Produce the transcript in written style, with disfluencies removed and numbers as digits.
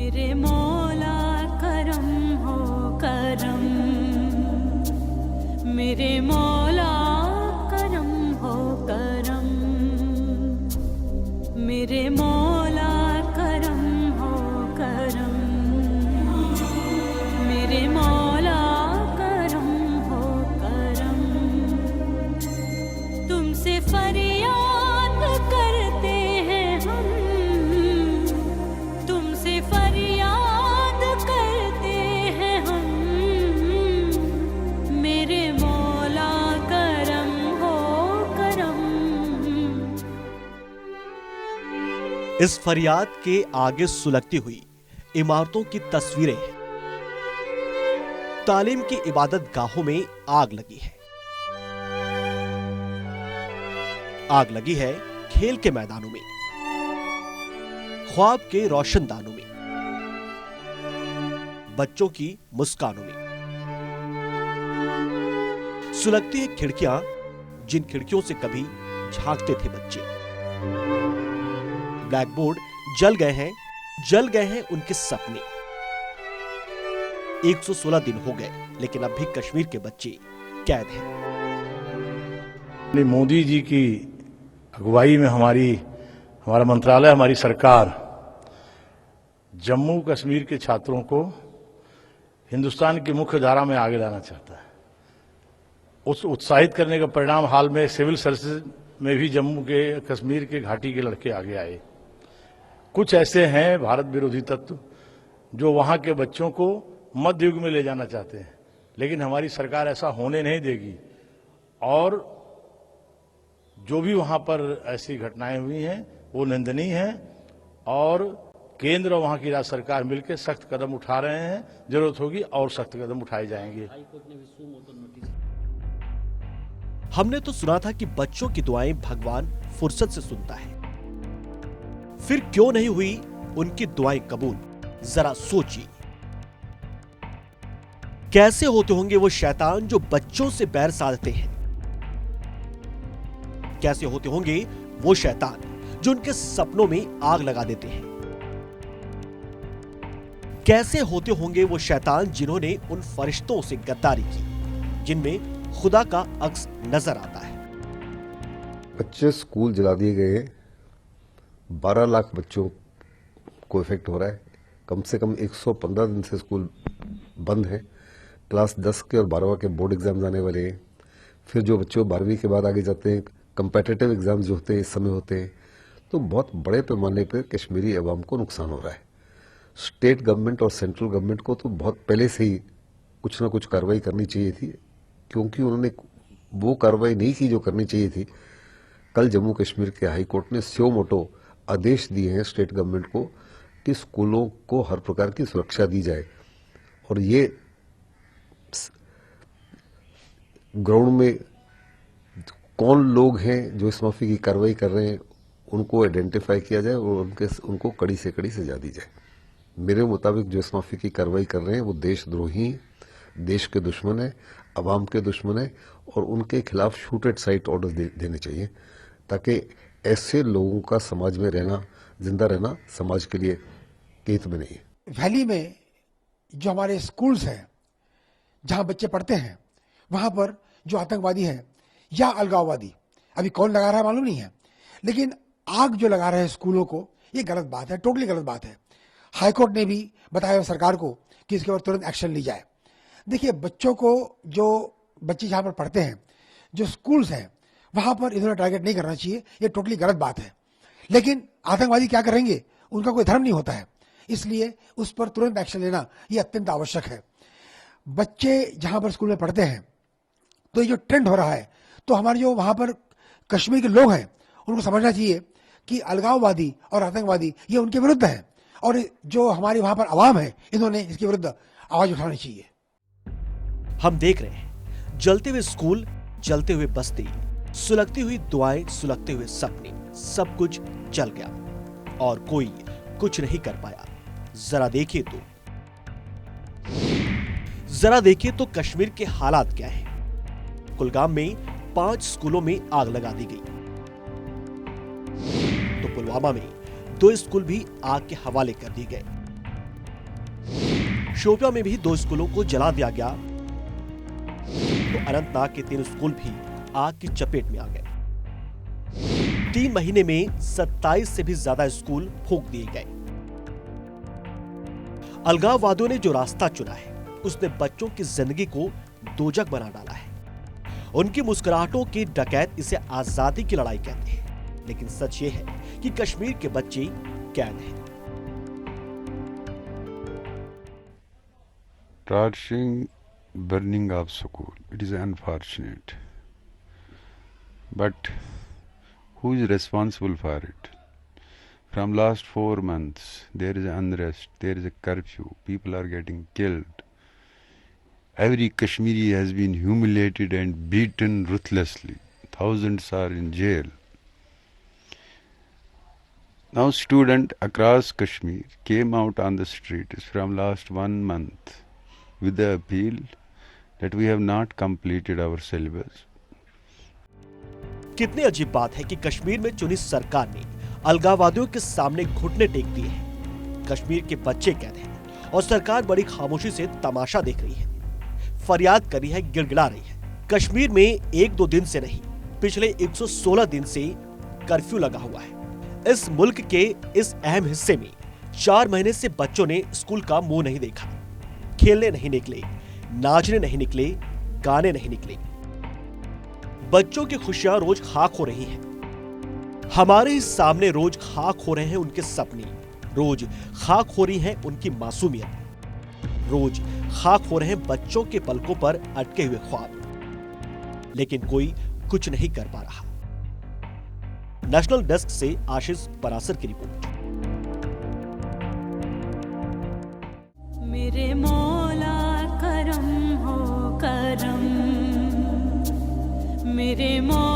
मेरे मौला करम हो करम, मेरे मौला करम हो करम, मेरे मौला करम हो करम, मेरे मौला करम हो करम। तुमसे फरियाद करते हैं हम, तुमसे फरियाद करते हैं हम, मेरे मौला करम हो करम। इस फरियाद के आगे सुलगती हुई इमारतों की तस्वीरें हैं। तालीम की इबादत गाहों में आग लगी है। आग लगी है खेल के मैदानों में, ख्वाब के रोशनदानों में, बच्चों की मुस्कानों में। सुलगती है खिड़कियां, जिन खिड़कियों से कभी झांकते थे बच्चे। ब्लैक बोर्ड जल गए हैं उनके सपने। 116 दिन हो गए, लेकिन अब भी कश्मीर के बच्चे कैद हैं। मोदी जी की अगुवाई में हमारा मंत्रालय, हमारी सरकार जम्मू कश्मीर के छात्रों को हिंदुस्तान की मुख्य धारा में आगे लाना चाहता है। उस उत्साहित करने का परिणाम हाल में सिविल सर्विसेज में भी जम्मू के कश्मीर के घाटी के लड़के आगे आए। कुछ ऐसे हैं भारत विरोधी तत्व जो वहां के बच्चों को मध्य युग में ले जाना चाहते हैं, लेकिन हमारी सरकार ऐसा होने नहीं देगी। और जो भी वहां पर ऐसी घटनाएं हुई हैं वो निंदनीय हैं, और केंद्र और वहां की राज्य सरकार मिलकर सख्त कदम उठा रहे हैं। जरूरत होगी और सख्त कदम उठाए जाएंगे। हमने तो सुना था कि बच्चों की दुआएं भगवान फुर्सत से सुनता है, फिर क्यों नहीं हुई उनकी दुआएं कबूल? जरा सोचिए, कैसे होते होंगे वो शैतान जो बच्चों से बैर साधते हैं? कैसे होते होंगे वो शैतान जो उनके सपनों में आग लगा देते हैं? कैसे होते होंगे वो शैतान जिन्होंने उन फरिश्तों से गद्दारी की जिनमें खुदा का अक्स नजर आता है? बच्चे स्कूल जला दिए गए। 12 लाख बच्चों को इफेक्ट हो रहा है। कम से कम 115 दिन से स्कूल बंद है। क्लास 10 के और 12वां के बोर्ड एग्जाम्स आने वाले हैं। फिर जो बच्चे 12वीं के बाद आगे जाते हैं, कंपेटिटिव एग्जाम्स जो होते हैं इस समय होते हैं। तो बहुत बड़े पैमाने पर कश्मीरी अवाम को नुकसान हो रहा है। स्टेट गवर्नमेंट और सेंट्रल गवर्नमेंट को तो बहुत पहले से ही कुछ ना कुछ कार्रवाई करनी चाहिए थी, क्योंकि उन्होंने वो कार्रवाई नहीं की जो करनी चाहिए थी। कल जम्मू कश्मीर के हाई कोर्ट ने स्यो मोटो आदेश दिए हैं स्टेट गवर्नमेंट को कि स्कूलों को हर प्रकार की सुरक्षा दी जाए, और ये ग्राउंड में कौन लोग हैं जो इस माफी की कार्रवाई कर रहे हैं उनको आइडेंटिफाई किया जाए और उनको कड़ी से कड़ी सजा दी जाए। मेरे मुताबिक जो इस माफी की कार्रवाई कर रहे हैं वो देशद्रोही, देश के दुश्मन है, अवाम के दुश्मन है, और उनके खिलाफ शूट एट साइट ऑर्डर देने चाहिए, ताकि ऐसे लोगों का समाज में रहना, जिंदा रहना समाज के लिए हित में नहीं है। वैली में जो हमारे स्कूल्स हैं जहां बच्चे पढ़ते हैं, वहां पर जो आतंकवादी है या अलगाववादी, अभी कौन लगा रहा है मालूम नहीं है, लेकिन आग जो लगा रहे हैं स्कूलों को, ये गलत बात है, टोटली गलत बात है। हाईकोर्ट ने भी बताया सरकार को कि इसके ऊपर तुरंत एक्शन ली जाए। देखिए, बच्चों को, जो बच्चे जहां पर पढ़ते हैं, जो स्कूल्स हैं, वहां पर इन्होंने टारगेट नहीं करना चाहिए, ये टोटली गलत बात है। लेकिन आतंकवादी क्या करेंगे, उनका कोई धर्म नहीं होता है, इसलिए उस पर तुरंत एक्शन लेना ये अत्यंत आवश्यक है। बच्चे जहां पर स्कूल में पढ़ते हैं, तो ये जो ट्रेंड हो रहा है, तो हमारे जो वहां पर कश्मीर के लोग हैं उनको समझना चाहिए कि अलगाववादी और आतंकवादी ये उनके विरुद्ध है, और जो हमारे वहां पर आवाम है इन्होंने इसके विरुद्ध आवाज उठानी चाहिए। हम देख रहे हैं जलते हुए स्कूल, जलते हुए बस्ती, सुलगती हुई दुआएं, सुलगते हुए सपने, सब कुछ जल गया और कोई कुछ नहीं कर पाया। जरा देखिए तो कश्मीर के हालात क्या हैं। कुलगाम में 5 स्कूलों में आग लगा दी गई, तो पुलवामा में 2 स्कूल भी आग के हवाले कर दिए गए। शोपियां में भी 2 स्कूलों को जला दिया गया तो अनंतनाग के 3 स्कूल भी आग की चपेट में आ गए। 3 महीने में 27 से भी ज्यादा स्कूल फूंक दिए गए। अलगाववादियों ने जो रास्ता चुना है उसने बच्चों की जिंदगी को दोजख बना डाला है। उनकी मुस्कुराहटों की डकैत इसे आजादी की लड़ाई कहते हैं, लेकिन सच ये है कि कश्मीर के बच्चे कैद हैं। Torching, burning of school, it is unfortunate. But who is responsible for it? From last 4 months, there is unrest, there is a curfew, people are getting killed. Every Kashmiri has been humiliated and beaten ruthlessly. Thousands are in jail. Now students across Kashmir came out on the streets from last 1 month with the appeal that we have not completed our syllabus. कितनी अजीब बात है कि कश्मीर में चुनी सरकार ने अलगाववादियों के सामने घुटने टेक दिए हैं। कश्मीर के बच्चे कैद हैं और सरकार बड़ी खामोशी से तमाशा देख रही है, फरियाद कर रही है, गिड़गिड़ा रही है। कश्मीर में 1-2 दिन से नहीं, पिछले 116 दिन से कर्फ्यू लगा हुआ है। इस मुल्क के इस अहम हिस्से में 4 महीने से बच्चों ने स्कूल का मुंह नहीं देखा, खेलने नहीं निकले, नाचने नहीं निकले, गाने नहीं निकले। बच्चों की खुशियां रोज खाक हो रही हैं। हमारे ही सामने रोज खाक हो रहे हैं उनके सपने, रोज खाक हो रही है उनकी मासूमियत, रोज खाक हो रहे हैं बच्चों के पलकों पर अटके हुए ख्वाब, लेकिन कोई कुछ नहीं कर पा रहा। नेशनल डेस्क से आशीष परासर की रिपोर्ट। मेरे मौला करम हो करम, मेरे मौला